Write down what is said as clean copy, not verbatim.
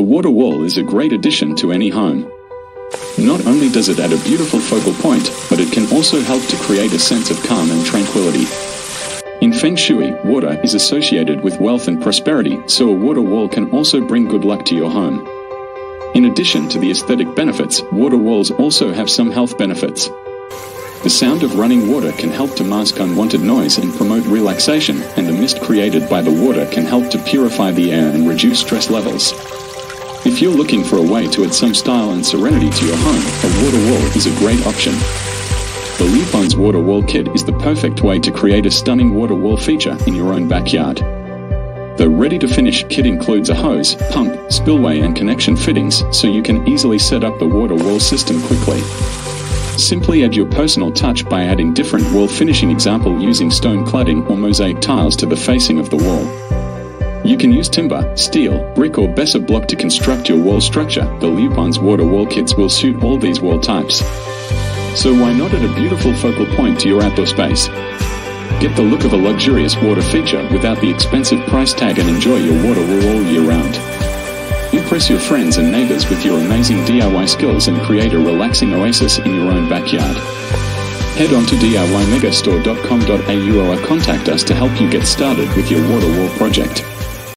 water wall is a great addition to any home. Not only does it add a beautiful focal point, but it can also help to create a sense of calm and tranquility. In Feng Shui, water is associated with wealth and prosperity, so a water wall can also bring good luck to your home. In addition to the aesthetic benefits, water walls also have some health benefits. The sound of running water can help to mask unwanted noise and promote relaxation, and the mist created by the water can help to purify the air and reduce stress levels. If you're looking for a way to add some style and serenity to your home, a water wall is a great option. The Luponds water wall kit is the perfect way to create a stunning water wall feature in your own backyard. The ready-to-finish kit includes a hose, pump, spillway and connection fittings, so you can easily set up the water wall system quickly. Simply add your personal touch by adding different wall finishing, example using stone cladding or mosaic tiles to the facing of the wall. You can use timber, steel, brick or Besser block to construct your wall structure. The Luponds water wall kits will suit all these wall types. So why not add a beautiful focal point to your outdoor space? Get the look of a luxurious water feature without the expensive price tag and enjoy your water wall all year round. Impress your friends and neighbors with your amazing DIY skills and create a relaxing oasis in your own backyard. Head on to DIYMegaStore.com.au or contact us to help you get started with your water wall project.